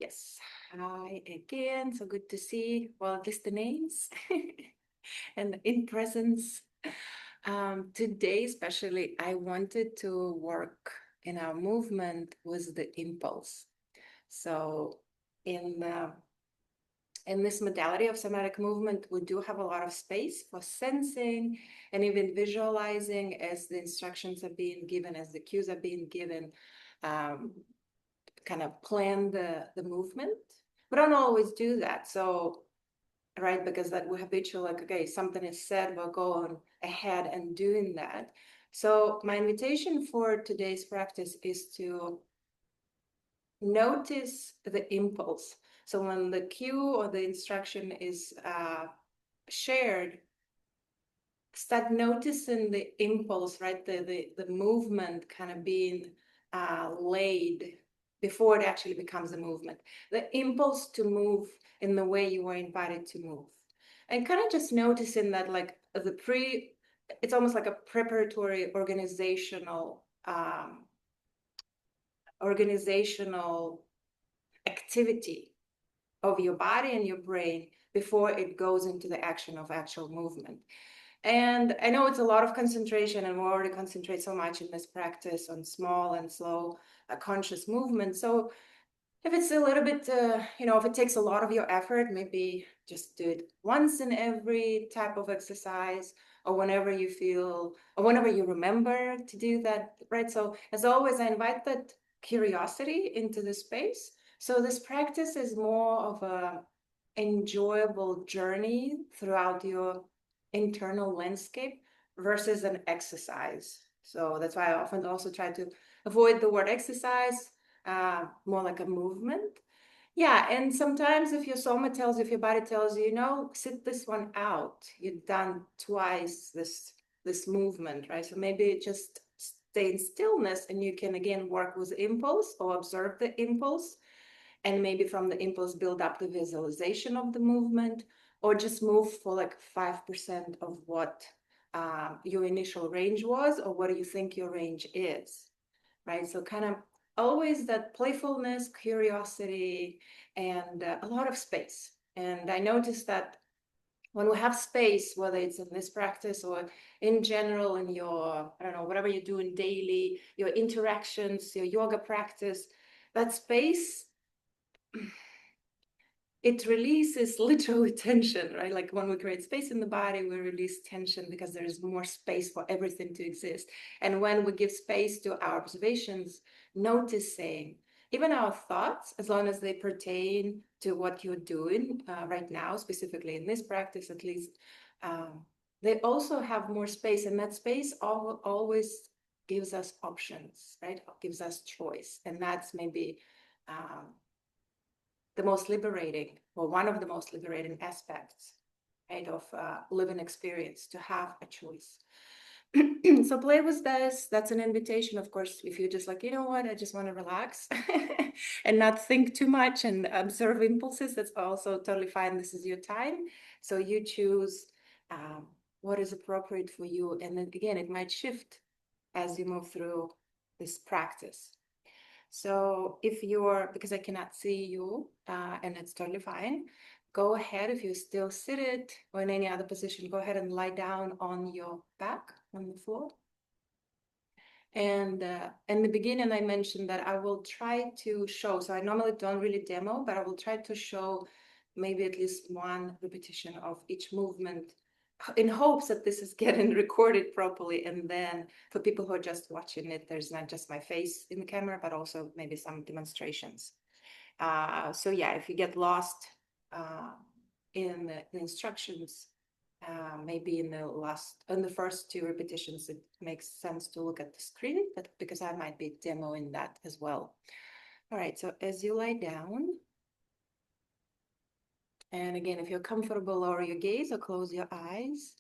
Yes. Hi again. So good to see, well, at least the names and in presence. Today, especially, I wanted to work in our movement with the impulse. So in this modality of somatic movement, we do have a lot of space for sensing and even visualizing as the instructions are being given, as the cues are being given, kind of plan the movement. We don't always do that. So, right, because that we're habitual, like, okay, something is said, we'll go on ahead and doing that. So my invitation for today's practice is to notice the impulse. So when the cue or the instruction is shared, start noticing the impulse, right? The movement kind of being laid before it actually becomes a movement. The impulse to move in the way you were invited to move. And kind of just noticing that, like, it's almost like a preparatory organizational activity of your body and your brain before it goes into the action of actual movement. And I know it's a lot of concentration, and we already concentrate so much in this practice on small and slow conscious movement. So if it's a little bit, if it takes a lot of your effort, maybe just do it once in every type of exercise, or whenever you feel, or whenever you remember to do that, right? So as always, I invite that curiosity into the space. So this practice is more of a enjoyable journey throughout your internal landscape versus an exercise. So that's why I often also try to avoid the word exercise, more like a movement. Yeah, and sometimes if your soma tells you, if your body tells you, sit this one out, you've done twice this movement, right? So maybe just stay in stillness, and you can again work with impulse or observe the impulse, and maybe from the impulse build up the visualization of the movement, or just move for like 5% of what your initial range was, or what do you think your range is, right? So kind of always that playfulness, curiosity, and a lot of space. And I noticed that when we have space, whether it's in this practice or in general in your, I don't know, whatever you're doing daily, your interactions, your yoga practice, that space, it releases literally tension, right? Like when we create space in the body, we release tension because there is more space for everything to exist. And when we give space to our observations, noticing even our thoughts, as long as they pertain to what you're doing right now, specifically in this practice at least, they also have more space. And that space always gives us options, right? Gives us choice. And that's maybe the most liberating, or one of the most liberating aspects, right, of living experience, to have a choice. So play with this. That's an invitation, of course. If you're just like, you know what, I just want to relax and not think too much and observe impulses, that's also totally fine. This is your time. So you choose what is appropriate for you. And then again, it might shift as you move through this practice. So if you're, because I cannot see you, and it's totally fine, go ahead. If you're still seated or in any other position, go ahead and lie down on your back on the floor. And in the beginning, I mentioned that I will try to show, so I normally don't really demo, but I will try to show maybe at least one repetition of each movement in hopes that this is getting recorded properly. And then for people who are just watching it, there's not just my face in the camera, but also maybe some demonstrations. So yeah, if you get lost in the instructions, maybe in the first two repetitions, it makes sense to look at the screen, but because I might be demoing that as well. All right, so as you lie down, and again, if you're comfortable, lower your gaze or close your eyes.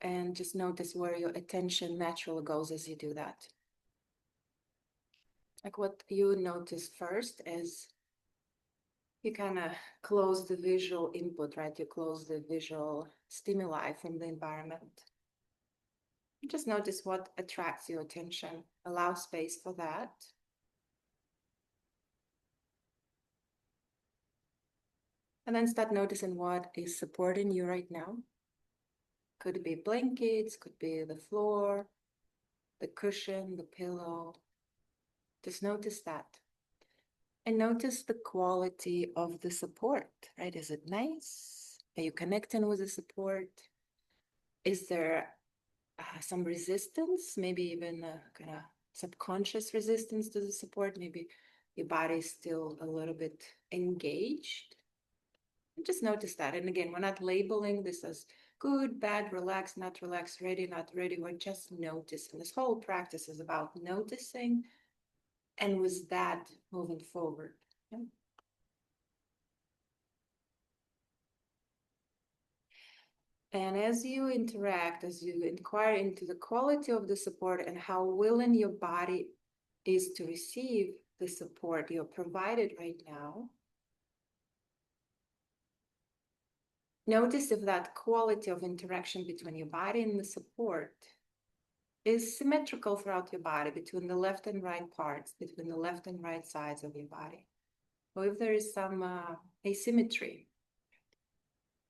And just notice where your attention naturally goes as you do that. Like what you notice first is you kind of close the visual input, right? You close the visual stimuli from the environment. Just notice what attracts your attention. Allow space for that. And then start noticing what is supporting you right now. Could be blankets, could be the floor, the cushion, the pillow. Just notice that. And notice the quality of the support, right? Is it nice? Are you connecting with the support? Is there some resistance, maybe even a kind of subconscious resistance to the support? Maybe your body is still a little bit engaged. And just notice that. And again, we're not labeling this as good, bad, relaxed, not relaxed, ready, not ready. We're just noticing. This whole practice is about noticing, and with that, moving forward. Yeah. And as you interact, as you inquire into the quality of the support and how willing your body is to receive the support you're provided right now, notice if that quality of interaction between your body and the support is symmetrical throughout your body, between the left and right parts, between the left and right sides of your body, or if there is some asymmetry.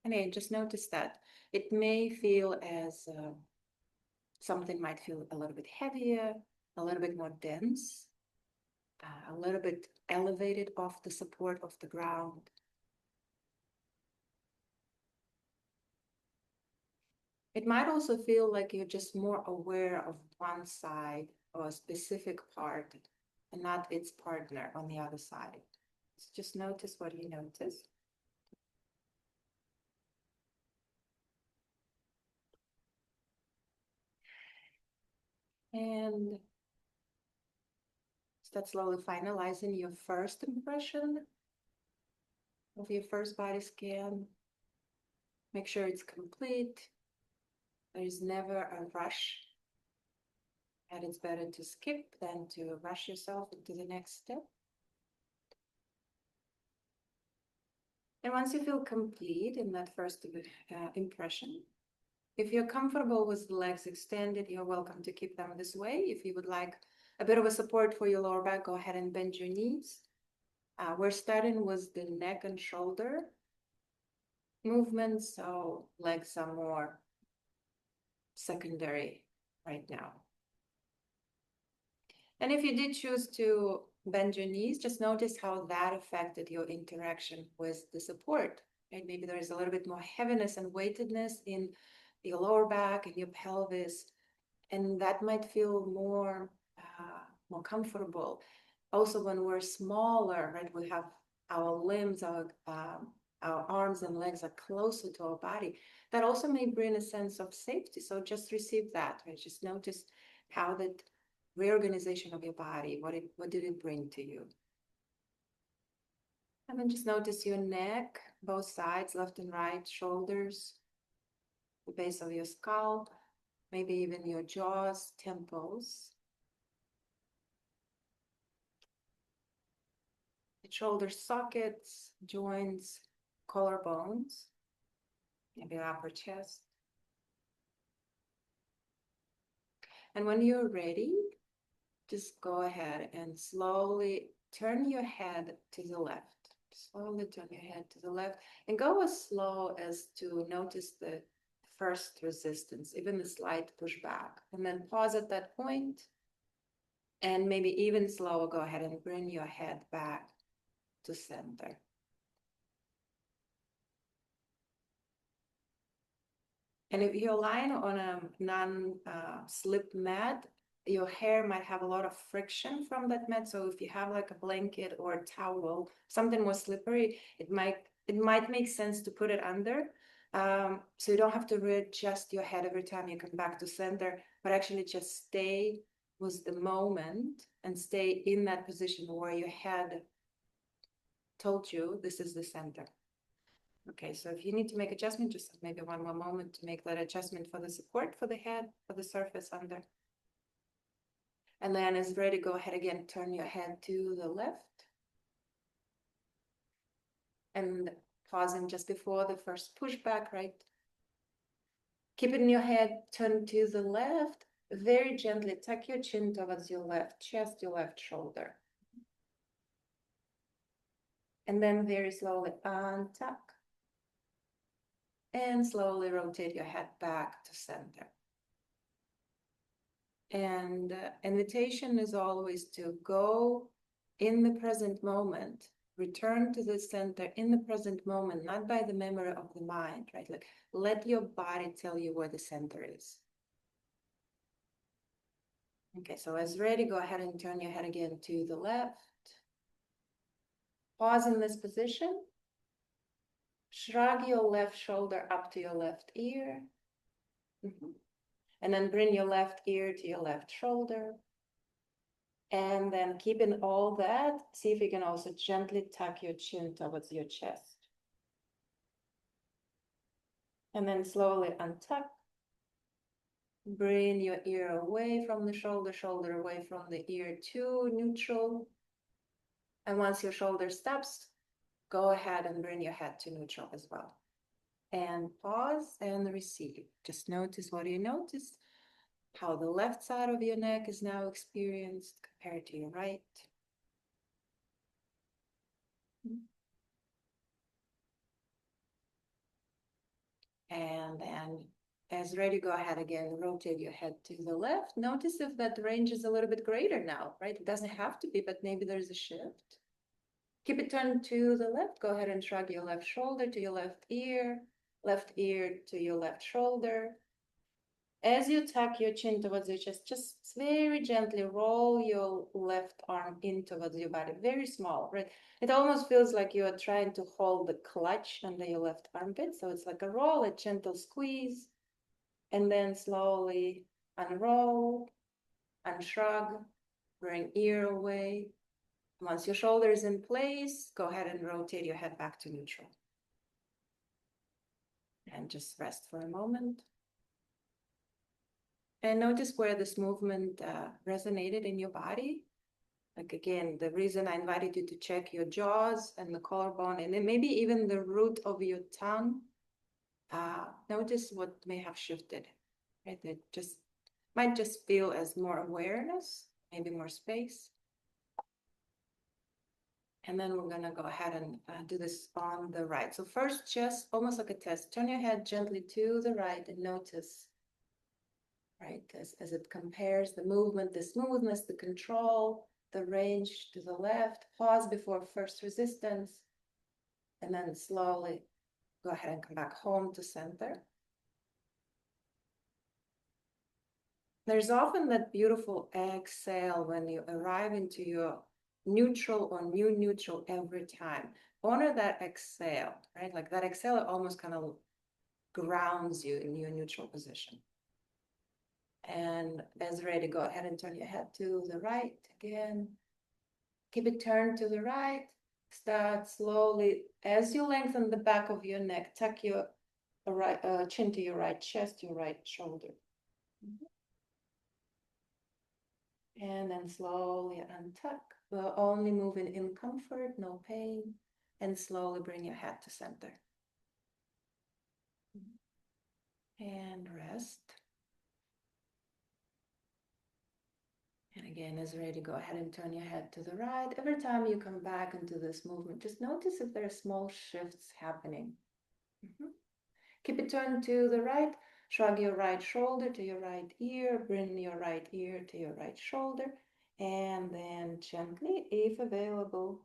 And again, just notice that. It may feel as something might feel a little bit heavier, a little bit more dense, a little bit elevated off the support of the ground. It might also feel like you're just more aware of one side or a specific part and not its partner on the other side. So just notice what you notice. And start slowly finalizing your first impression of your first body scan. Make sure it's complete. There is never a rush. And it's better to skip than to rush yourself into the next step. And once you feel complete in that first impression, if you're comfortable with the legs extended, you're welcome to keep them this way. If you would like a bit of a support for your lower back, go ahead and bend your knees. We're starting with the neck and shoulder movements, so legs are more secondary right now. And if you did choose to bend your knees, just notice how that affected your interaction with the support. Right? Maybe there is a little bit more heaviness and weightedness in your lower back and your pelvis, and that might feel more comfortable. Also, when we're smaller, right, we have our limbs, our arms and legs are closer to our body. That also may bring a sense of safety. So just receive that. Right? Just notice how that reorganization of your body, what did it bring to you? And then just notice your neck, both sides, left and right, shoulders, the base of your skull, maybe even your jaws, temples, the shoulder sockets, joints, collarbones, maybe upper chest. And when you're ready, just go ahead and slowly turn your head to the left. Slowly turn your head to the left and go as slow as to notice the first resistance, even the slight pushback. And then pause at that point, and maybe even slower, go ahead and bring your head back to center. And if you're lying on a non-slip mat, your hair might have a lot of friction from that mat. So if you have like a blanket or a towel, something more slippery, it might make sense to put it under. So you don't have to readjust your head every time you come back to center, but actually just stay with the moment and stay in that position where your head told you this is the center. Okay, so if you need to make adjustment, just maybe one more moment to make that adjustment for the support for the head, for the surface under. And then as ready, go ahead again, turn your head to the left. And pausing just before the first pushback, right? Keeping your head turned to the left, very gently tuck your chin towards your left chest, your left shoulder. And then very slowly untuck. And slowly rotate your head back to center. And invitation is always to go in the present moment, return to the center in the present moment, not by the memory of the mind, right? Like let your body tell you where the center is. Okay, so as ready, go ahead and turn your head again to the left. Pause in this position. Shrug your left shoulder up to your left ear. And then bring your left ear to your left shoulder. And then keeping all that, see if you can also gently tuck your chin towards your chest. And then slowly untuck. Bring your ear away from the shoulder, shoulder away from the ear to neutral. And once your shoulder stops, go ahead and bring your head to neutral as well. And pause and receive. Just notice what you notice, how the left side of your neck is now experienced compared to your right. And then as ready, go ahead again, rotate your head to the left. Notice if that range is a little bit greater now, right? It doesn't have to be, but maybe there's a shift. Keep it turned to the left. Go ahead and shrug your left shoulder to your left ear to your left shoulder. As you tuck your chin towards your chest, just very gently roll your left arm in towards your body, very small, right? It almost feels like you are trying to hold the clutch under your left armpit. So it's like a roll, a gentle squeeze, and then slowly unroll, unshrug, bring ear away. Once your shoulder is in place, go ahead and rotate your head back to neutral. And just rest for a moment. And notice where this movement resonated in your body. Like again, the reason I invited you to check your jaws and the collarbone, and then maybe even the root of your tongue. Notice what may have shifted, right? It just might just feel as more awareness, maybe more space. And then we're gonna go ahead and do this on the right. So first, just almost like a test, turn your head gently to the right and notice, right? As it compares the movement, the smoothness, the control, the range to the left, pause before first resistance, and then slowly go ahead and come back home to center. There's often that beautiful exhale when you arrive into your neutral or new neutral every time. Honor that exhale, right? Like that exhale almost kind of grounds you in your neutral position. And as ready, go ahead and turn your head to the right again. Keep it turned to the right. Start slowly. As you lengthen the back of your neck, tuck your right chin to your right chest, your right shoulder. And then slowly untuck. We're only moving in comfort, no pain. And slowly bring your head to center. And rest. And again, as ready, go ahead and turn your head to the right. Every time you come back into this movement, just notice if there are small shifts happening. Keep it turned to the right. Shrug your right shoulder to your right ear. Bring your right ear to your right shoulder. And then gently, if available,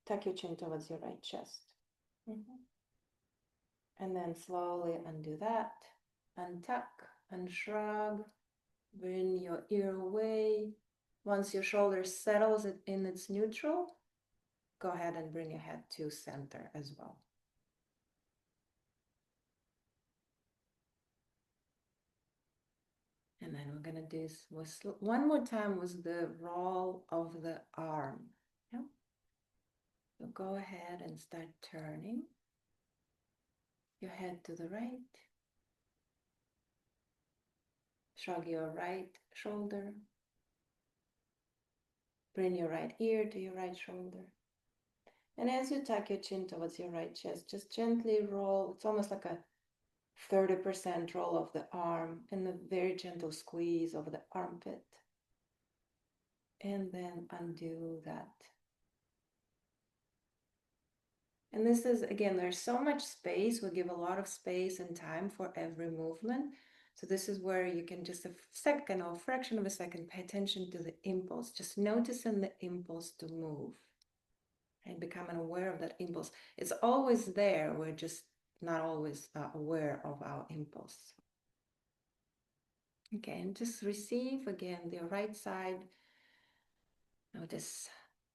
tuck your chin towards your right chest. And then slowly undo that. Untuck, unshrug. Bring your ear away. Once your shoulder settles in its neutral, go ahead and bring your head to center as well. And then we're gonna do this one more time with the roll of the arm. Yeah? So go ahead and start turning your head to the right. Shrug your right shoulder. Bring your right ear to your right shoulder. And as you tuck your chin towards your right chest, just gently roll. It's almost like a 30% roll of the arm and a very gentle squeeze over the armpit. And then undo that. And this is, again, there's so much space. We give a lot of space and time for every movement. So this is where you can just a second or fraction of a second pay attention to the impulse, just noticing the impulse to move and becoming aware of that impulse. It's always there. We're just not always aware of our impulse. Okay, and just receive again the right side. Notice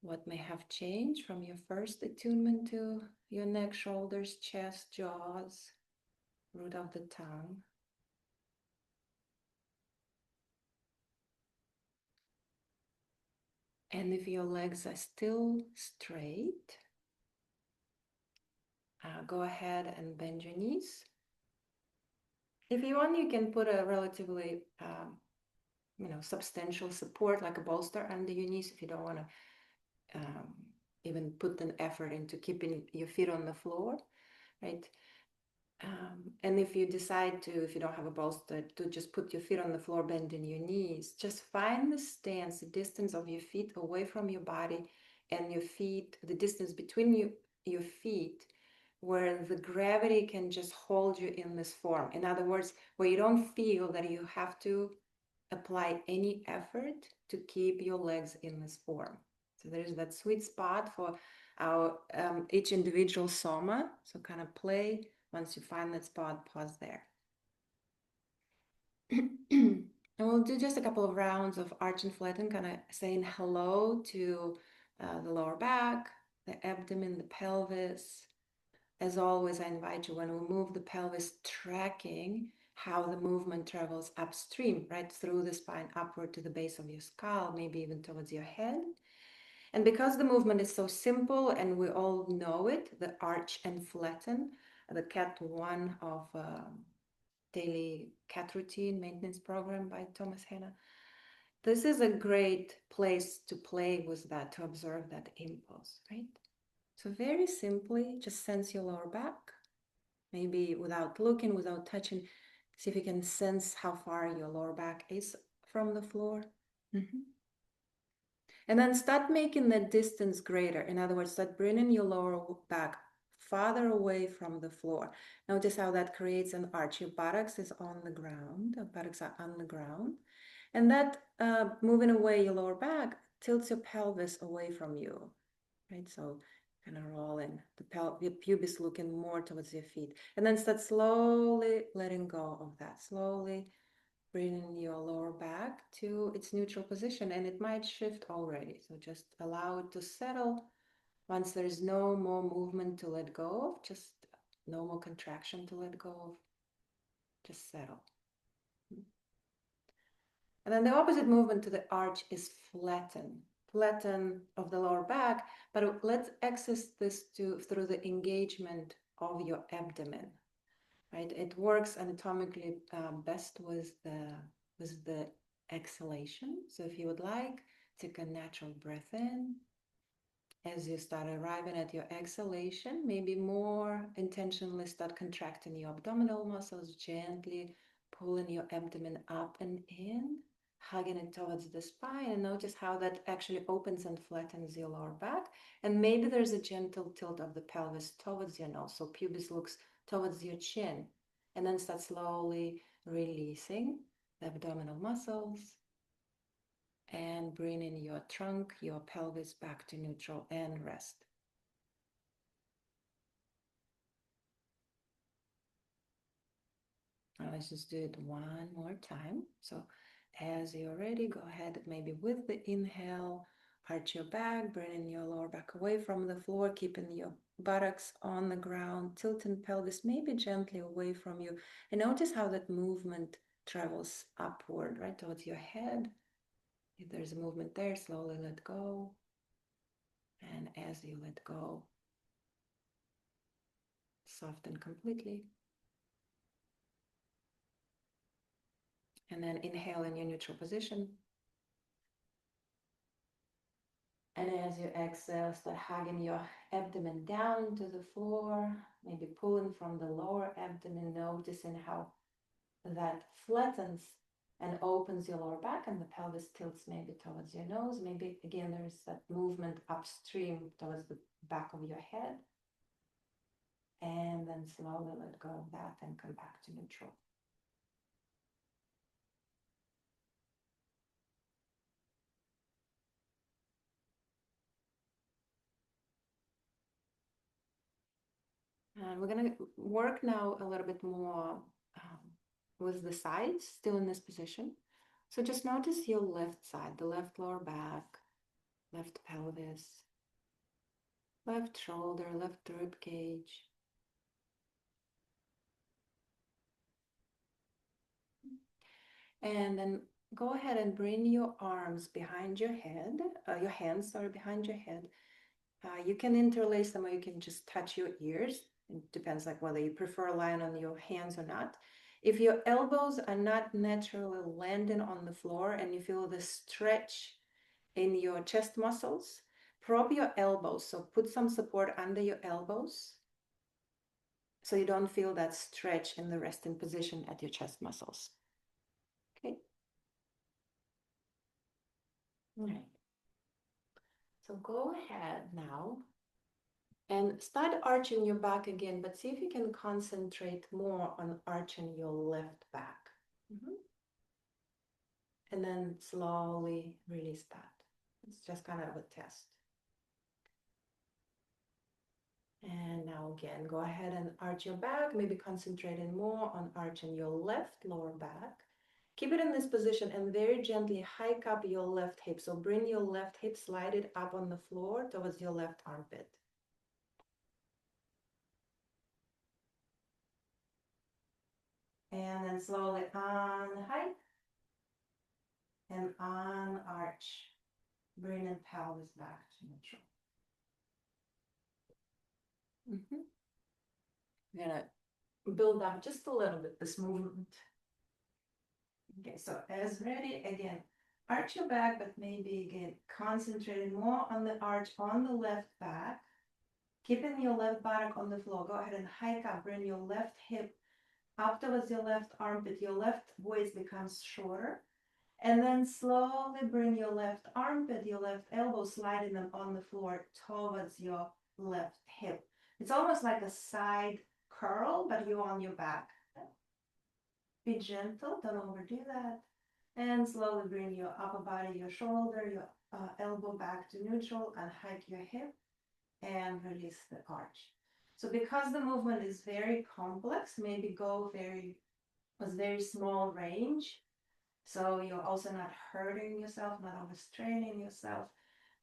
what may have changed from your first attunement to your neck, shoulders, chest, jaws, root of the tongue. And if your legs are still straight, go ahead and bend your knees. If you want, you can put a relatively substantial support like a bolster under your knees if you don't want to even put an effort into keeping your feet on the floor, right? And if you decide to, if you don't have a bolster, to just put your feet on the floor, bending your knees, just find the stance, the distance of your feet away from your body and your feet, the distance between your feet, where the gravity can just hold you in this form. In other words, where you don't feel that you have to apply any effort to keep your legs in this form. So there's that sweet spot for our each individual soma. So kind of play. Once you find that spot, pause there. And we'll do just a couple of rounds of arch and flatten, kind of saying hello to the lower back, the abdomen, the pelvis. As always, I invite you, when we move the pelvis, tracking how the movement travels upstream, right through the spine, upward to the base of your skull, maybe even towards your head. And because the movement is so simple and we all know it, the arch and flatten, the CAT 1 of daily CAT routine maintenance program by Thomas Hanna. This is a great place to play with that, to observe that impulse, right? So very simply, just sense your lower back, maybe without looking, without touching. See if you can sense how far your lower back is from the floor. And then start making the distance greater. In other words, start bringing your lower back farther away from the floor. Notice how that creates an arch. Your buttocks is on the ground. The buttocks are on the ground. And that moving away your lower back tilts your pelvis away from you, right? So kind of rolling, your pubis looking more towards your feet. And then start slowly letting go of that. Slowly bringing your lower back to its neutral position, and it might shift already. So just allow it to settle. Once there's no more movement to let go of, just no more contraction to let go of, just settle. And then the opposite movement to the arch is flatten. Flatten of the lower back, but let's access this through the engagement of your abdomen. Right, it works anatomically best with the exhalation. So if you would like, take a natural breath in. As you start arriving at your exhalation, maybe more intentionally start contracting your abdominal muscles, gently pulling your abdomen up and in, hugging it towards the spine, and notice how that actually opens and flattens your lower back. And maybe there's a gentle tilt of the pelvis towards your nose, so pubis looks towards your chin, and then start slowly releasing the abdominal muscles and bringing your trunk, your pelvis back to neutral and rest. Now let's just do it one more time. So as you're ready, go ahead, maybe with the inhale, arch your back, bringing your lower back away from the floor, keeping your buttocks on the ground, tilting pelvis maybe gently away from you. And notice how that movement travels upward, right, towards your head. If there's a movement there, slowly let go. And as you let go, soften completely. And then inhale in your neutral position. And as you exhale, start hugging your abdomen down to the floor, maybe pulling from the lower abdomen, noticing how that flattens and opens your lower back, and the pelvis tilts maybe towards your nose. Maybe again, there's that movement upstream towards the back of your head. And then slowly let go of that and come back to neutral. And we're going to work now a little bit more with the sides, still in this position. So just notice your left side, the left lower back, left pelvis, left shoulder, left rib cage. And then go ahead and bring your arms behind your head, your hands, sorry, behind your head. You can interlace them or you can just touch your ears. It depends like whether you prefer lying on your hands or not. If your elbows are not naturally landing on the floor and you feel the stretch in your chest muscles, prop your elbows. So put some support under your elbows so you don't feel that stretch in the resting position at your chest muscles. Okay. All right. So go ahead now and start arching your back again, but see if you can concentrate more on arching your left back. And then slowly release that. It's just kind of a test. And now again, go ahead and arch your back, maybe concentrating more on arching your left lower back. Keep it in this position and very gently hike up your left hip. So bring your left hip, slide it up on the floor towards your left armpit. And then slowly unhike and unarch. Bring the pelvis back to neutral. We're gonna build up just a little bit this movement. Okay, so as ready, again, arch your back, but maybe again, concentrating more on the arch on the left back. Keeping your left buttock on the floor. Go ahead and hike up. Bring your left hip up towards your left armpit. Your left waist becomes shorter. And then slowly bring your left armpit, your left elbow, sliding them on the floor towards your left hip. It's almost like a side curl, but you're on your back. Be gentle, don't overdo that. And slowly bring your upper body, your shoulder, your elbow back to neutral and hike your hip and release the arch. So because the movement is very complex, maybe go with very small range. So you're also not hurting yourself, not overstraining yourself.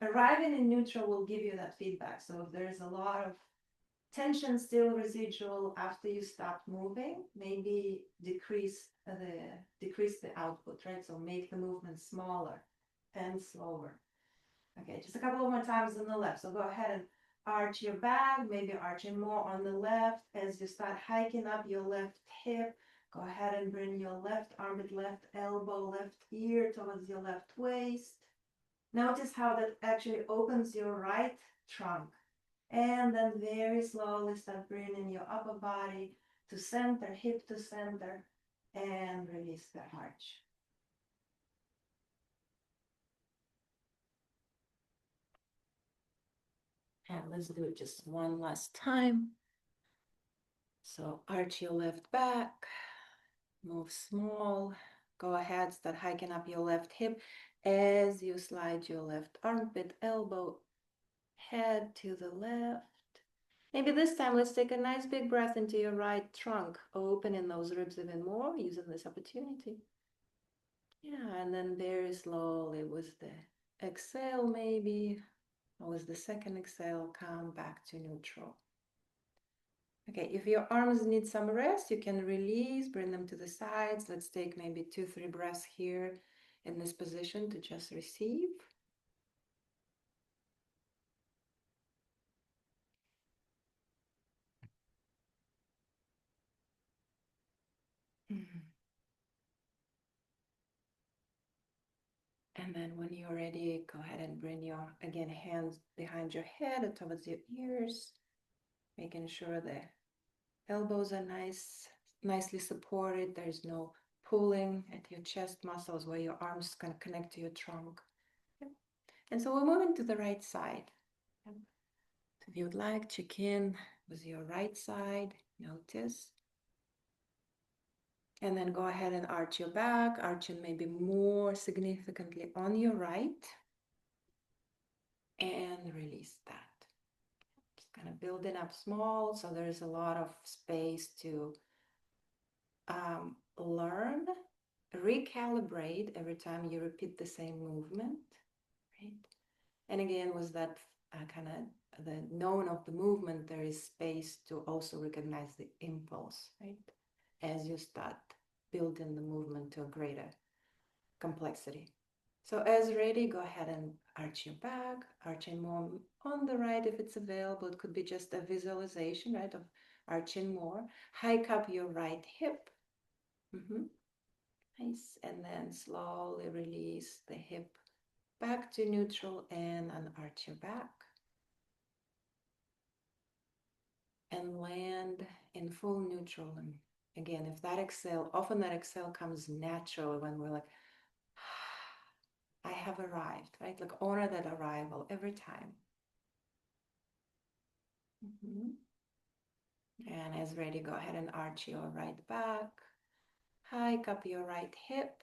Arriving in neutral will give you that feedback. So if there's a lot of tension still residual after you stop moving, maybe decrease the output, right? So make the movement smaller and slower. Okay, just a couple of more times on the left. So go ahead and arch your back, maybe arching more on the left. As you start hiking up your left hip, go ahead and bring your left armpit, left elbow, left ear towards your left waist. Notice how that actually opens your right trunk. And then very slowly start bringing your upper body to center, hip to center, and release the arch. And let's do it just one last time. So arch your left back, move small, go ahead, start hiking up your left hip as you slide your left armpit, elbow, head to the left. Maybe this time let's take a nice big breath into your right trunk, opening those ribs even more, using this opportunity. Yeah, and then very slowly with the exhale maybe, or with the second exhale, come back to neutral. Okay, if your arms need some rest, you can release, bring them to the sides. Let's take maybe 2-3 breaths here in this position to just receive. And then when you're ready, go ahead and bring your, again, hands behind your head or towards your ears, making sure the elbows are nicely supported. There's no pulling at your chest muscles where your arms can connect to your trunk. Okay. And so we're moving to the right side. If you would like, check in with your right side, notice. And then go ahead and arch your back, arching maybe more significantly on your right. And release that. Just kind of building up small, so there's a lot of space to learn, recalibrate every time you repeat the same movement, right? And again, with that kind of the knowing of the movement, there is space to also recognize the impulse, right? As you start building the movement to a greater complexity. So as ready, go ahead and arch your back, arching more on the right if it's available. It could be just a visualization, right, of arching more. Hike up your right hip. Nice. And then slowly release the hip back to neutral and arch your back. And land in full neutral. And again, if that exhale, often that exhale comes naturally when we're like, I have arrived, right? Like honor that arrival every time. And as ready, go ahead and arch your right back, hike up your right hip,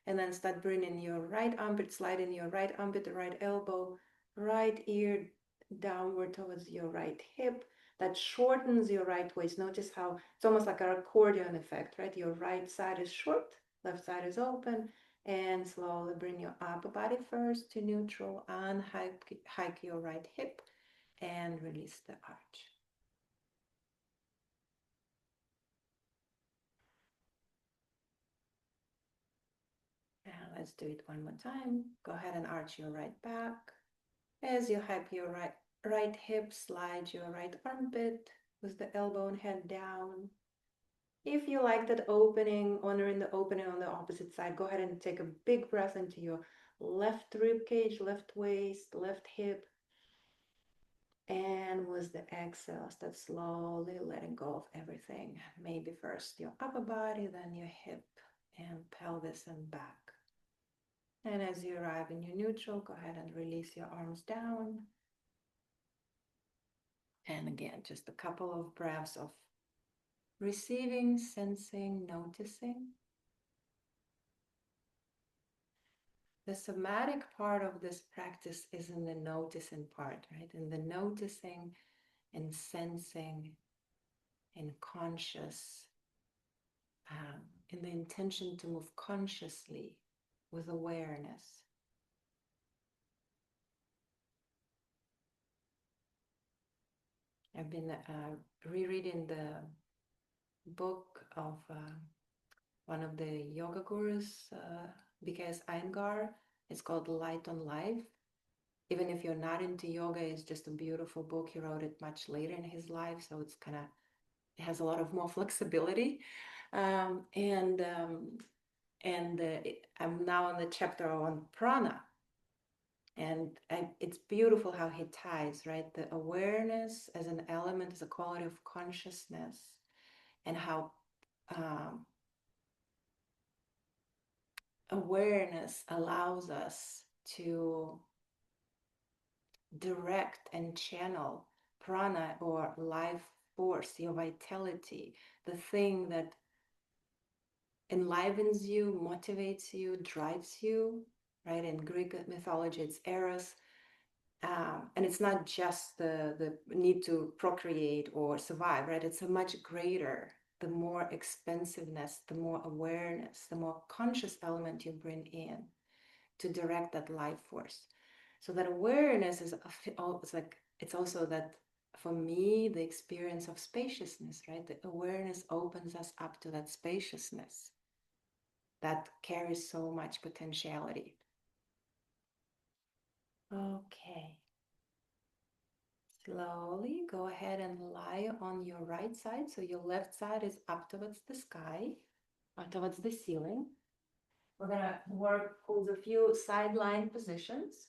and then start bringing your right armpit, sliding your right armpit, the right elbow, right ear downward towards your right hip. That shortens your right waist. Notice how it's almost like an accordion effect, right? Your right side is short, left side is open, and slowly bring your upper body first to neutral and hike your right hip and release the arch. And let's do it one more time. Go ahead and arch your right back. As you hike your right hip, slide your right armpit with the elbow and head down. If you like that opening, honoring the opening on the opposite side, go ahead and take a big breath into your left rib cage, left waist, left hip. And with the exhale, start slowly letting go of everything. Maybe first your upper body, then your hip and pelvis and back. And as you arrive in your neutral, go ahead and release your arms down. And again, just a couple of breaths of receiving, sensing, noticing. The somatic part of this practice is in the noticing part, right? In the noticing and sensing and conscious, in the intention to move consciously with awareness. I've been rereading the book of one of the yoga gurus, because Iyengar. It's called Light on Life. Even if you're not into yoga, it's just a beautiful book. He wrote it much later in his life, so it's kind of, it has a lot of more flexibility. I'm now on the chapter on prana. And it's beautiful how he ties, right? The awareness as an element, as a quality of consciousness, and how awareness allows us to direct and channel prana, or life force, your vitality, the thing that enlivens you, motivates you, drives you, right? In Greek mythology, it's Eros. And it's not just the need to procreate or survive, right? It's a much greater, the more expansiveness, the more awareness, the more conscious element you bring in to direct that life force. So that awareness is, it's also that, for me, the experience of spaciousness, right? The awareness opens us up to that spaciousness that carries so much potentiality. Okay. Slowly go ahead and lie on your right side. So your left side is up towards the sky, up towards the ceiling. We're gonna work with a few sideline positions.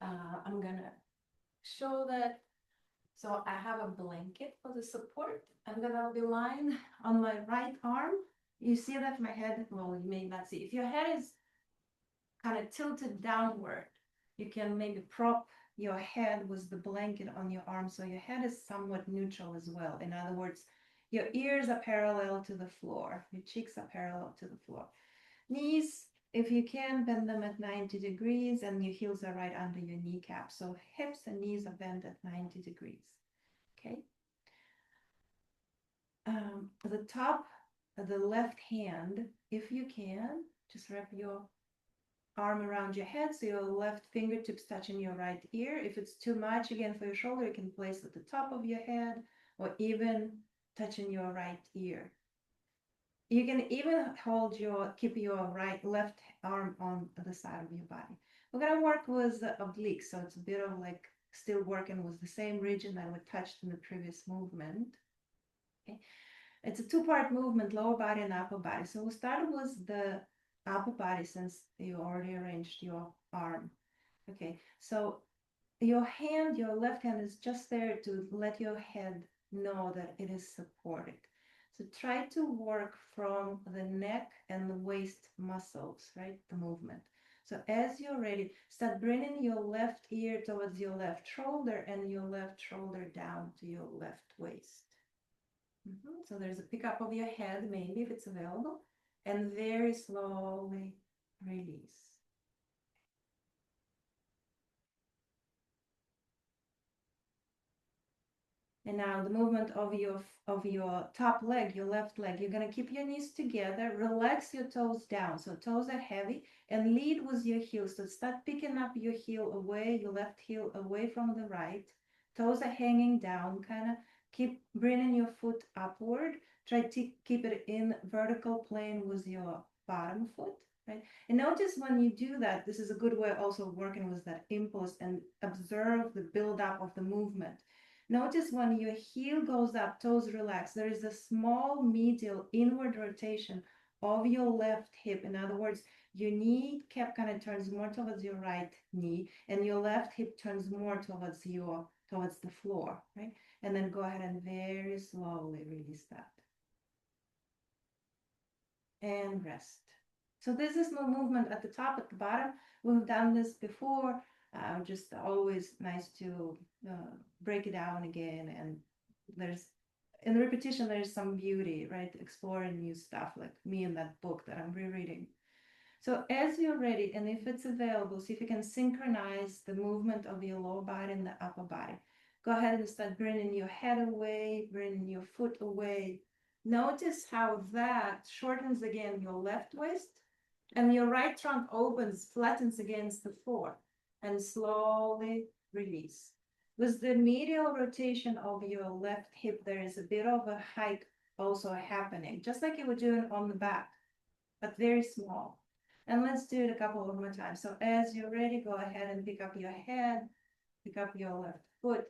I'm gonna show that. So I have a blanket for the support. I'm gonna be lying on my right arm. You see that my head, well, you may not see. If your head is kind of tilted downward, you can maybe prop your head was the blanket on your arm, so your head is somewhat neutral as well. In other words, your ears are parallel to the floor, your cheeks are parallel to the floor. Knees, if you can, bend them at 90 degrees, and your heels are right under your kneecap. So hips and knees are bent at 90 degrees. Okay. The top of the left hand, if you can, just wrap your arm around your head so your left fingertips touching your right ear. If it's too much, again, for your shoulder, you can place at the top of your head or even touching your right ear. You can even keep your left arm on the side of your body. We're gonna work with the oblique, so it's a bit of like still working with the same region that we touched in the previous movement. Okay. It's a two-part movement, lower body and upper body. So we'll start with the upper body since you already arranged your arm. Okay, so your left hand is just there to let your head know that it is supported. So try to work from the neck and the waist muscles, right? The movement. So as you're ready, start bringing your left ear towards your left shoulder and your left shoulder down to your left waist. So there's a pickup of your head, maybe if it's available, and very slowly release. And now the movement of your top leg, your left leg, you're gonna keep your knees together, relax your toes down. So toes are heavy, and lead with your heels. So start picking up your heel away, your left heel away from the right. Toes are hanging down, kind of keep bringing your foot upward. Try to keep it in vertical plane with your bottom foot, right? And notice when you do that, this is a good way also working with that impulse and observe the buildup of the movement. Notice when your heel goes up, toes relax, there is a small medial inward rotation of your left hip. In other words, your knee cap kind of turns more towards your right knee, and your left hip turns more towards the floor, right? And then go ahead and very slowly release that. And rest. So this is no movement at the top, at the bottom. We've done this before. Just always nice to break it down again. And in the repetition, there's some beauty, right? Exploring new stuff, like me in that book that I'm rereading. So as you're ready, and if it's available, see if you can synchronize the movement of your lower body and the upper body. Go ahead and start bringing your head away, bringing your foot away. Notice how that shortens again your left waist, and your right trunk opens, flattens against the floor, and slowly release. With the medial rotation of your left hip, there is a bit of a hike also happening, just like you were doing on the back, but very small. And let's do it a couple of more times. So as you're ready, go ahead and pick up your head, pick up your left foot.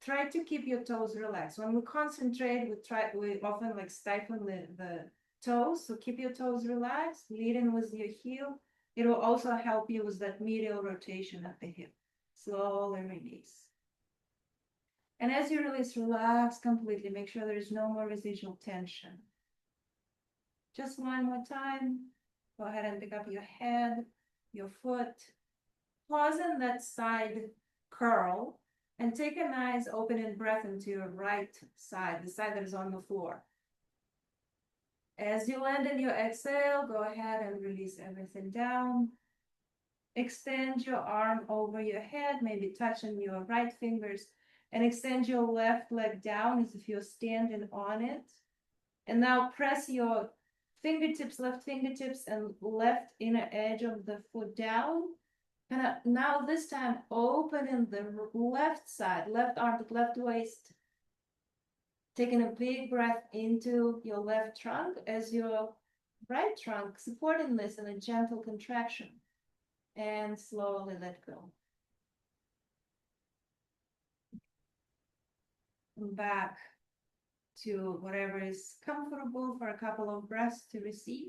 Try to keep your toes relaxed. When we concentrate, we often like stifle the toes. So keep your toes relaxed, lead in with your heel. It will also help you with that medial rotation at the hip. Slowly release. And as you release, relax completely. Make sure there is no more residual tension. Just one more time. Go ahead and pick up your head, your foot. Pause in that side curl and take a nice opening breath into your right side, the side that is on the floor. As you land in your exhale, go ahead and release everything down. Extend your arm over your head, maybe touching your right fingers, and extend your left leg down as if you're standing on it. And now press your left fingertips and left inner edge of the foot down. And now this time, opening the left side, left armpit, left waist. Taking a big breath into your left trunk as your right trunk supporting this in a gentle contraction. And slowly let go. Back to whatever is comfortable for a couple of breaths to receive.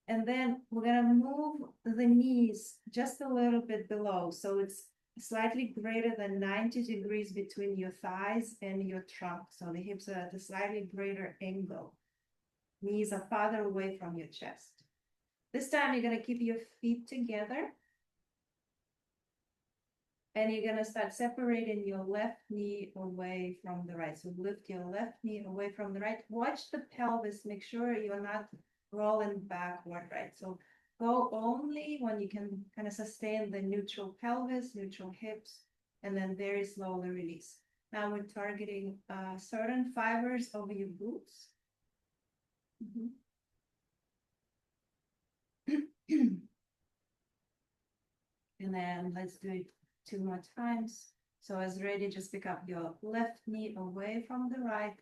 And then we're gonna move the knees just a little bit below. So it's slightly greater than 90 degrees between your thighs and your trunk. So the hips are at a slightly greater angle. Knees are farther away from your chest. This time you're gonna keep your feet together. And you're gonna start separating your left knee away from the right. So lift your left knee away from the right. Watch the pelvis, make sure you're not rolling backward, right? So go only when you can kind of sustain the neutral pelvis, neutral hips, and then very slowly release. Now we're targeting certain fibers over your glutes. And then let's do it 2 more times. So as ready, just pick up your left knee away from the right.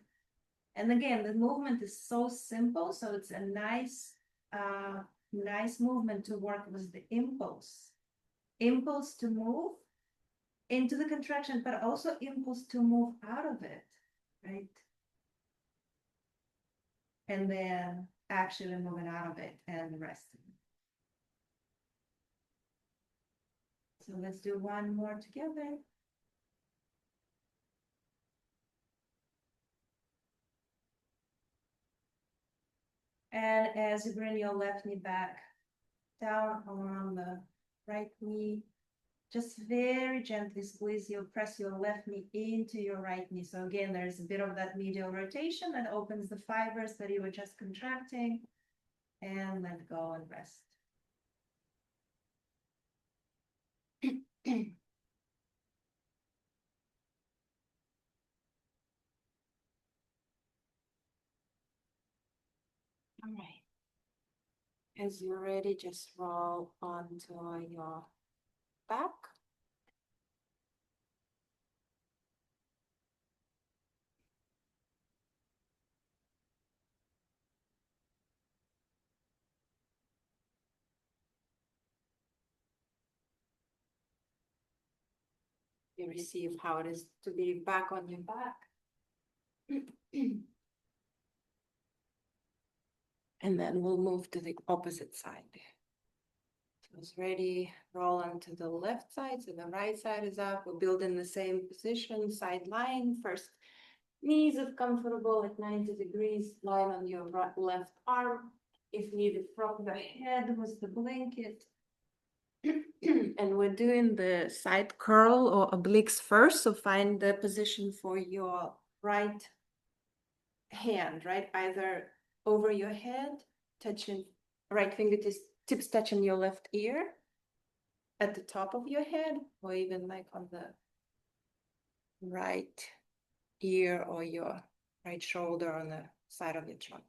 And again, the movement is so simple. So it's a nice movement to work with the impulse. Impulse to move into the contraction, but also impulse to move out of it, right? And then actually moving out of it and resting. So let's do one more together. And as you bring your left knee back down along the right knee, just very gently squeeze you, press your left knee into your right knee. So again, there's a bit of that medial rotation that opens the fibers that you were just contracting, and let go and rest. All right. As you're ready, just roll onto your back. You receive how it is to be back on your back. And then we'll move to the opposite side. So it's ready, roll onto the left side, so the right side is up. We'll build in the same position, side line. First, knees if comfortable at 90 degrees, line on your left arm. If needed, prop the head with the blanket. And we're doing the side curl or obliques first, so find the position for your right hand, right? Either over your head, touching right fingertips touching your left ear at the top of your head, or even like on the right ear or your right shoulder on the side of your trunk.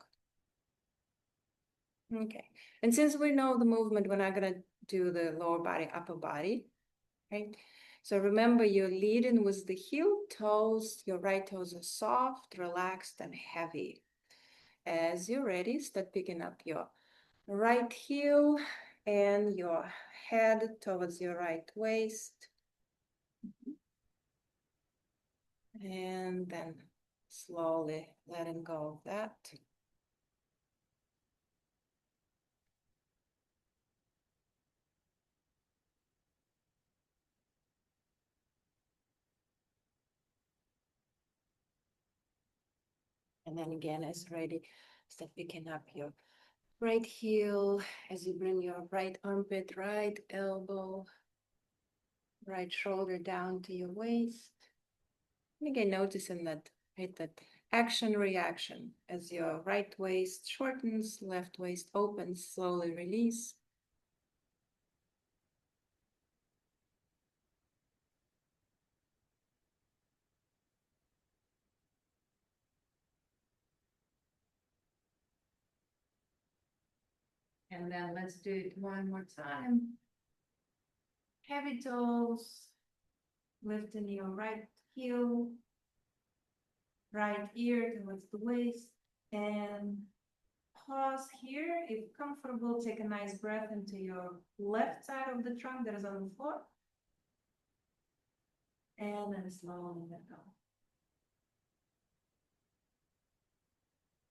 Okay, and since we know the movement, we're not gonna do the lower body, upper body, right? So remember, you're leading with the heel toes. Your right toes are soft, relaxed, and heavy. As you're ready, start picking up your right heel and your head towards your right waist. And then slowly letting go of that. And then again, as ready, start picking up your right heel as you bring your right armpit, right elbow, right shoulder down to your waist. And again, noticing that, right, that action reaction as your right waist shortens, left waist opens, slowly release. And then let's do it one more time. Heavy toes, lifting your right heel, right ear towards the waist, and pause here. If comfortable, take a nice breath into your left side of the trunk that is on the floor. And then slowly let go.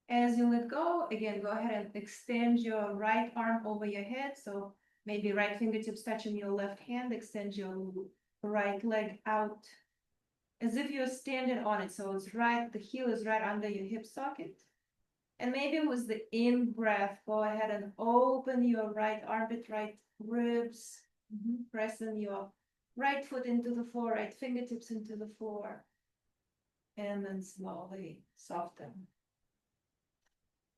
As you let go, again, go ahead and extend your right arm over your head. So maybe right fingertips touching your left hand, extend your right leg out as if you're standing on it. So it's right, the heel is right under your hip socket. And maybe with the in-breath, go ahead and open your right armpit, right ribs, pressing your right foot into the floor, right fingertips into the floor, and then slowly soften.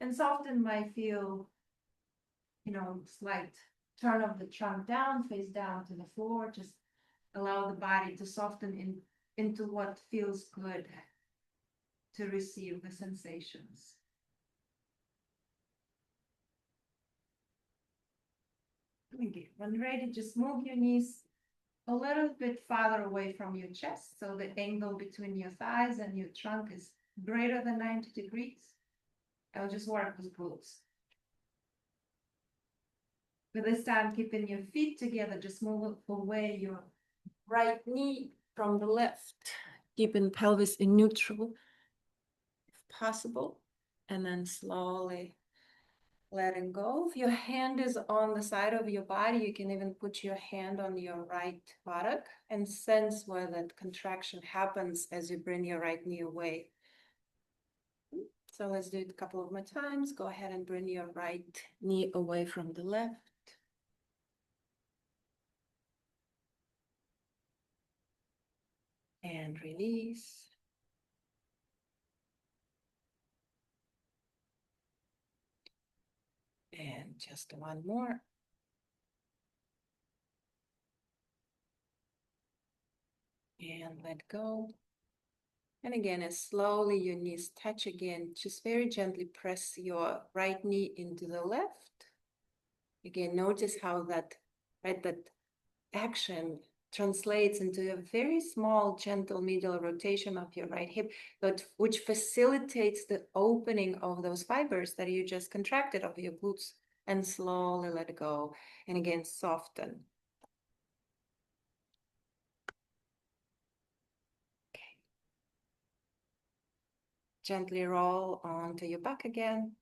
And soften might feel, slight turn of the trunk down, face down to the floor. Just allow the body to soften into what feels good to receive the sensations. Okay, when ready, just move your knees a little bit farther away from your chest, so the angle between your thighs and your trunk is greater than 90 degrees. I'll just work with glutes. But this time, keeping your feet together, just move away your right knee from the left, keeping pelvis in neutral if possible, and then slowly letting go. If your hand is on the side of your body, you can even put your hand on your right buttock and sense where that contraction happens as you bring your right knee away. So let's do it a couple of more times. Go ahead and bring your right knee away from the left. And release. And just one more. And let go. And again, as slowly your knees touch again, just very gently press your right knee into the left. Again, notice how that action translates into a very small, gentle medial rotation of your right hip, which facilitates the opening of those fibers that you just contracted of your glutes, and slowly let go. And again, soften. Okay. Gently roll onto your back again.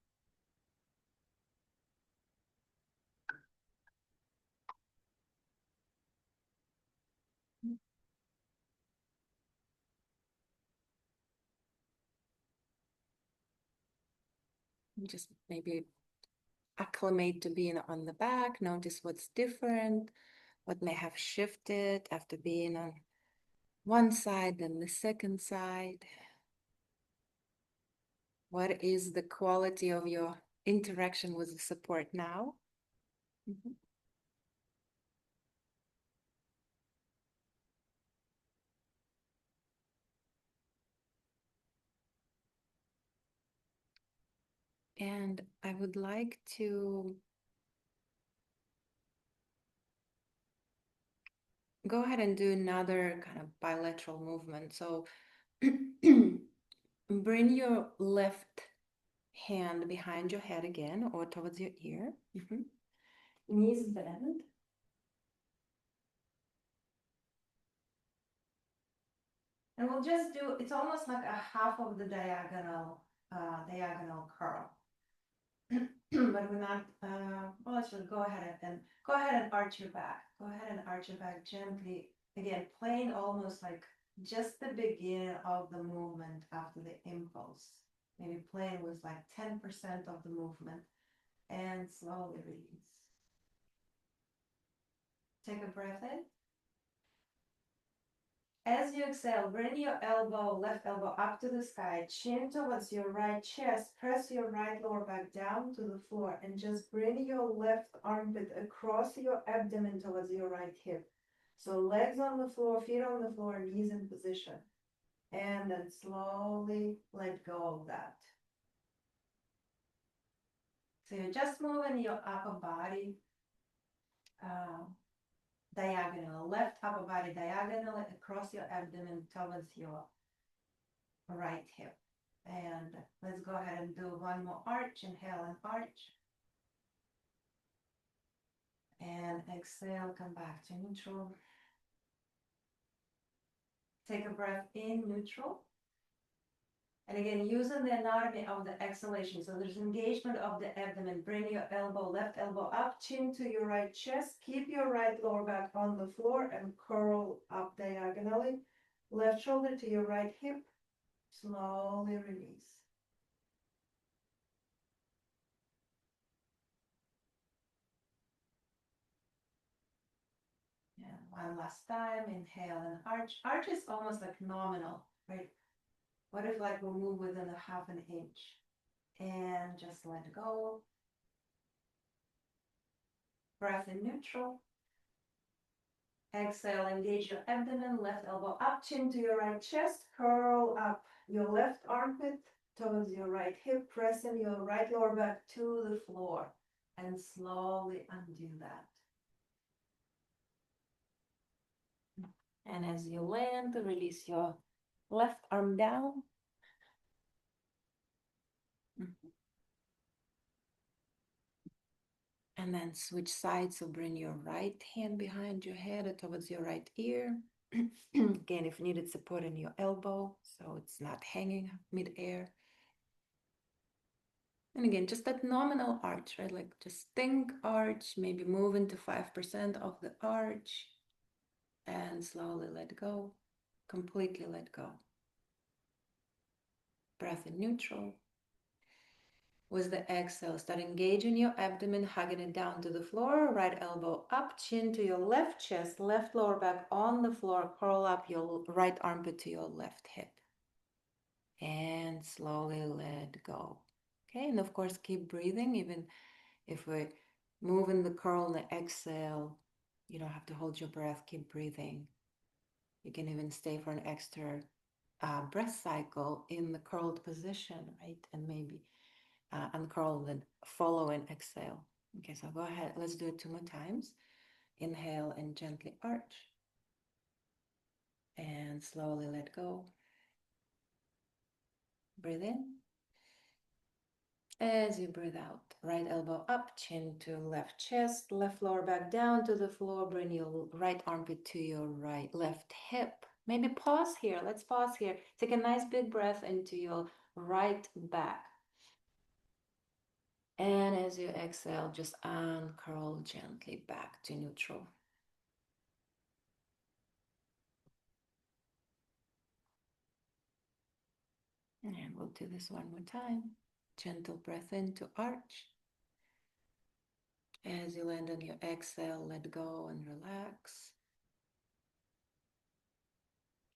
Just maybe acclimate to being on the back. Notice what's different, what may have shifted after being on one side and the second side. What is the quality of your interaction with the support now? And I would like to go ahead and do another kind of bilateral movement. So bring your left hand behind your head again, or towards your ear. Knees bend. And we'll just do, it's almost like a half of the diagonal curl. But we're not, well, actually go ahead and arch your back. Go ahead and arch your back gently. Again, playing almost like just the beginning of the movement after the impulse. Maybe playing with like 10% of the movement, and slowly release. Take a breath in. As you exhale, bring your left elbow up to the sky, chin towards your right chest, press your right lower back down to the floor, and just bring your left armpit across your abdomen towards your right hip. So legs on the floor, feet on the floor, knees in position. And then slowly let go of that. So you're just moving your upper body diagonal, left upper body diagonally across your abdomen towards your right hip. And let's go ahead and do one more arch. Inhale and arch. And exhale, come back to neutral. Take a breath in, neutral. And again, using the anatomy of the exhalation. So there's engagement of the abdomen. Bring your left elbow up, chin to your right chest. Keep your right lower back on the floor and curl up diagonally. Left shoulder to your right hip. Slowly release. One last time, inhale and arch. Arch is almost like nominal, right? What if like we move within a half an inch? And just let go. Breath in neutral. Exhale, engage your abdomen, left elbow up, chin to your right chest, curl up your left armpit towards your right hip, pressing your right lower back to the floor, and slowly undo that. And as you land, release your left arm down. And then switch sides, so bring your right hand behind your head towards your right ear. Again, if you needed support in your elbow, so it's not hanging mid-air. And again, just that nominal arch, right? Like just think arch, maybe move into 5% of the arch and slowly let go, completely let go. Breath in neutral. With the exhale, start engaging your abdomen, hugging it down to the floor, right elbow up, chin to your left chest, left lower back on the floor, curl up your right armpit to your left hip. And slowly let go. Okay, and of course, keep breathing, even if we're moving the curl and the exhale. You don't have to hold your breath, keep breathing. You can even stay for an extra breath cycle in the curled position, right? And maybe uncurl and follow and exhale. Okay, so go ahead. Let's do it 2 more times. Inhale and gently arch. And slowly let go. Breathe in. As you breathe out, right elbow up, chin to left chest, left lower back down to the floor. Bring your right armpit to your right left hip. Maybe pause here. Let's pause here. Take a nice big breath into your right back. And as you exhale, just uncurl gently back to neutral. And we'll do this one more time. Gentle breath in to arch. As you land on your exhale, let go and relax.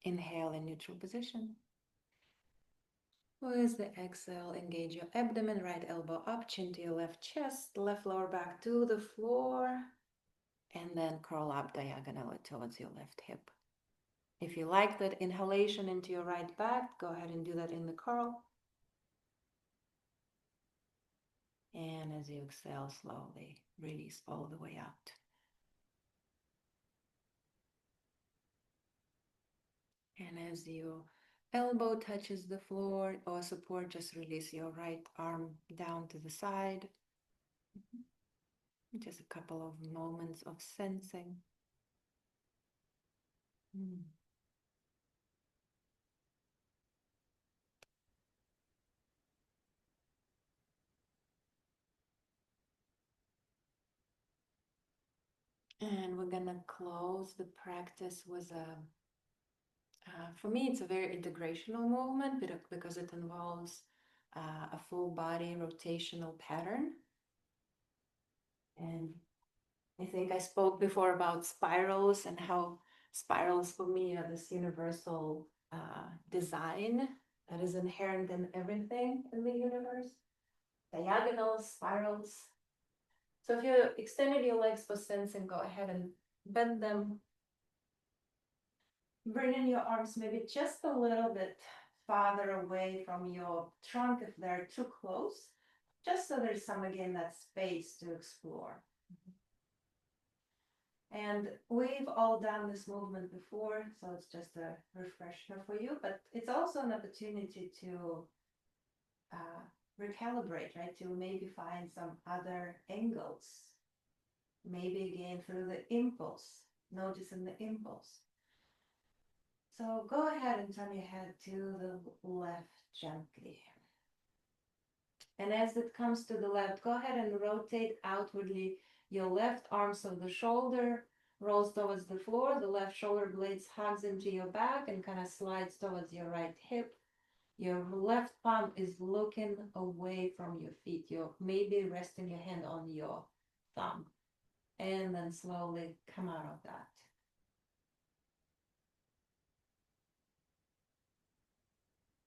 Inhale in neutral position. With the exhale, engage your abdomen, right elbow up, chin to your left chest, left lower back to the floor, and then curl up diagonally towards your left hip. If you like that inhalation into your right back, go ahead and do that in the curl. And as you exhale, slowly release all the way out. And as your elbow touches the floor or support, just release your right arm down to the side. Just a couple of moments of sensing. And we're gonna close the practice with for me, it's a very integrational movement because it involves a full body rotational pattern. And I think I spoke before about spirals and how spirals for me are this universal design that is inherent in everything in the universe. Diagonals, spirals. So if you extended your legs for sensing, go ahead and bend them. Bring in your arms maybe just a little bit farther away from your trunk if they're too close, just so there's some, again, that space to explore. And we've all done this movement before, so it's just a refresher for you, but it's also an opportunity to recalibrate, right? To maybe find some other angles, maybe again through the impulse, noticing the impulse. So go ahead and turn your head to the left gently. And as it comes to the left, go ahead and rotate outwardly your left arm so the shoulder rolls towards the floor, the left shoulder blades hugs into your back and kind of slides towards your right hip. Your left palm is looking away from your feet. You're maybe resting your hand on your thumb. And then slowly come out of that.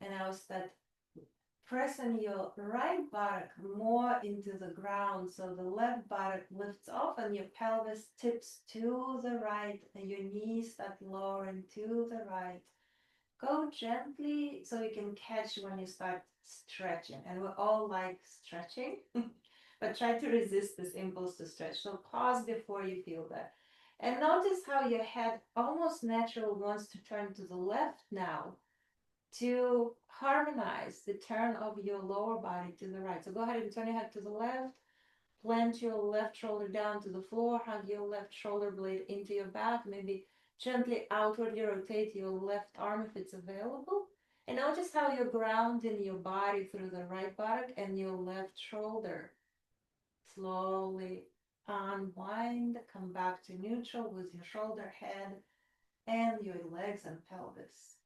And now start pressing your right buttock more into the ground, so the left buttock lifts off and your pelvis tips to the right and your knees start lowering to the right. Go gently so you can catch when you start stretching. And we all like stretching, but try to resist this impulse to stretch. So pause before you feel that. And notice how your head almost naturally wants to turn to the left now to harmonize the turn of your lower body to the right. So go ahead and turn your head to the left. Plant your left shoulder down to the floor, hug your left shoulder blade into your back, maybe gently outwardly rotate your left arm if it's available. And notice how you're grounding your body through the right buttock and your left shoulder. Slowly unwind, come back to neutral with your shoulder, head, and your legs and pelvis.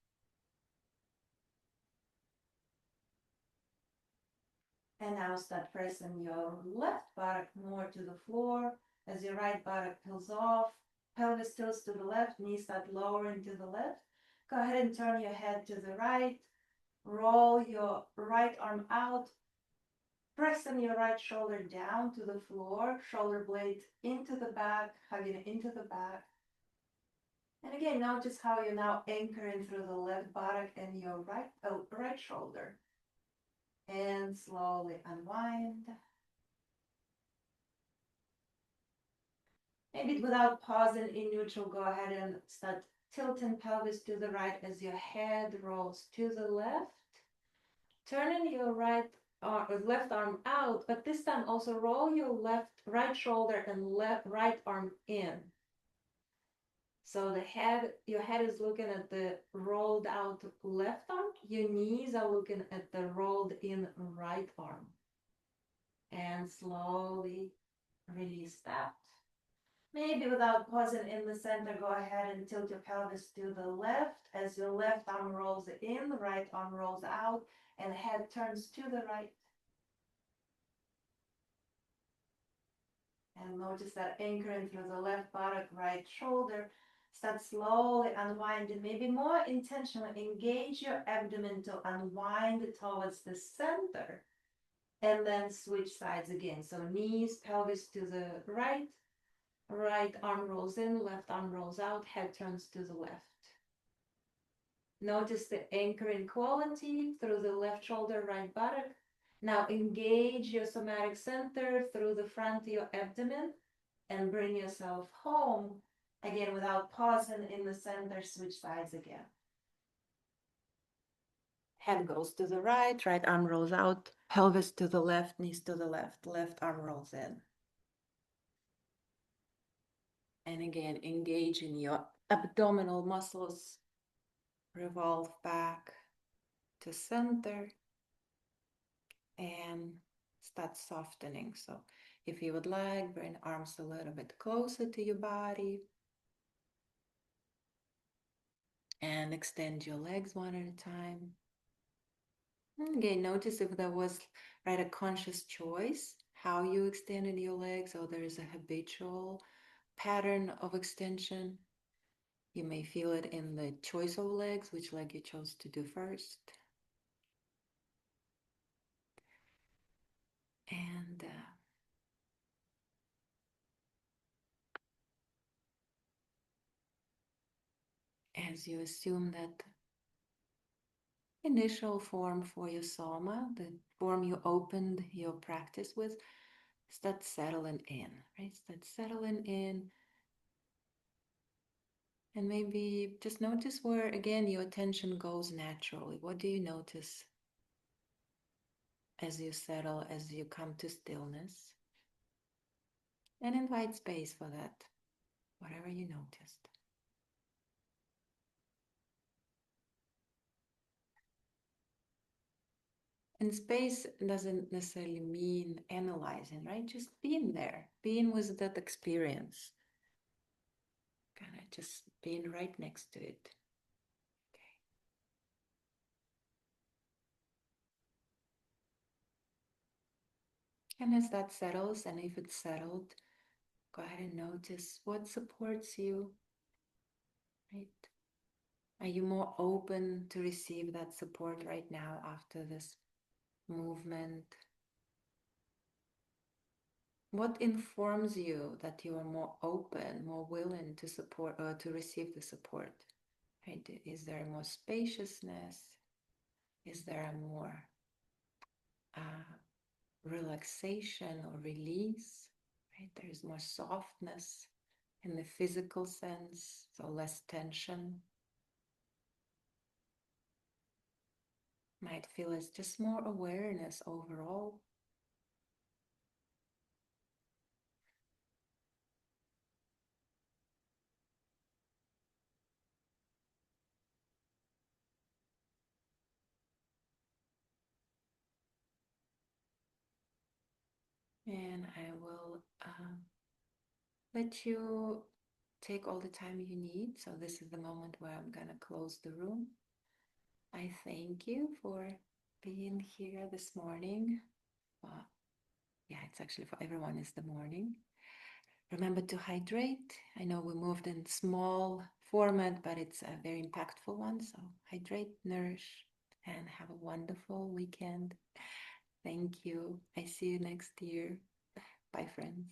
And now start pressing your left buttock more to the floor as your right buttock pulls off. Pelvis tilts to the left, knees start lowering to the left. Go ahead and turn your head to the right. Roll your right arm out. Pressing your right shoulder down to the floor. Shoulder blade into the back, hugging into the back. And again, notice how you're now anchoring through the left buttock and your right shoulder. And slowly unwind. Maybe without pausing in neutral, go ahead and start tilting pelvis to the right as your head rolls to the left. Turning your left arm out, but this time also roll your right shoulder and right arm in. So your head is looking at the rolled out left arm. Your knees are looking at the rolled in right arm. And slowly release that. Maybe without pausing in the center, go ahead and tilt your pelvis to the left as your left arm rolls in, the right arm rolls out, and the head turns to the right. And notice that anchoring through the left buttock, right shoulder. Start slowly unwinding, maybe more intentionally engage your abdomen to unwind towards the center. And then switch sides again. So knees, pelvis to the right. Right arm rolls in, left arm rolls out, head turns to the left. Notice the anchoring quality through the left shoulder, right buttock. Now engage your somatic center through the front of your abdomen and bring yourself home. Again, without pausing in the center, switch sides again. Head goes to the right, right arm rolls out, pelvis to the left, knees to the left, left arm rolls in. And again, engage in your abdominal muscles. Revolve back to center and start softening. So if you would like, bring arms a little bit closer to your body and extend your legs one at a time. And again, notice if there was a conscious choice how you extended your legs, or there is a habitual pattern of extension. You may feel it in the choice of legs, which leg you chose to do first. And as you assume that initial form for your soma, the form you opened your practice with, start settling in, right? Start settling in. And maybe just notice where, again, your attention goes naturally. What do you notice as you settle, as you come to stillness? And invite space for that, whatever you noticed. And space doesn't necessarily mean analyzing, right? Just being there, being with that experience. Kind of just being right next to it. Okay. And as that settles, and if it's settled, go ahead and notice what supports you, right? Are you more open to receive that support right now after this movement? What informs you that you are more open, more willing to support or to receive the support? Right? Is there more spaciousness? Is there a more relaxation or release? Right? There is more softness in the physical sense, so less tension. Might feel as just more awareness overall. And I will let you take all the time you need. So this is the moment where I'm gonna close the room. I thank you for being here this morning. Yeah, it's actually for everyone is the morning. Remember to hydrate. I know we moved in small format, but it's a very impactful one. So hydrate, nourish, and have a wonderful weekend. Thank you. I see you next year. Bye, friends.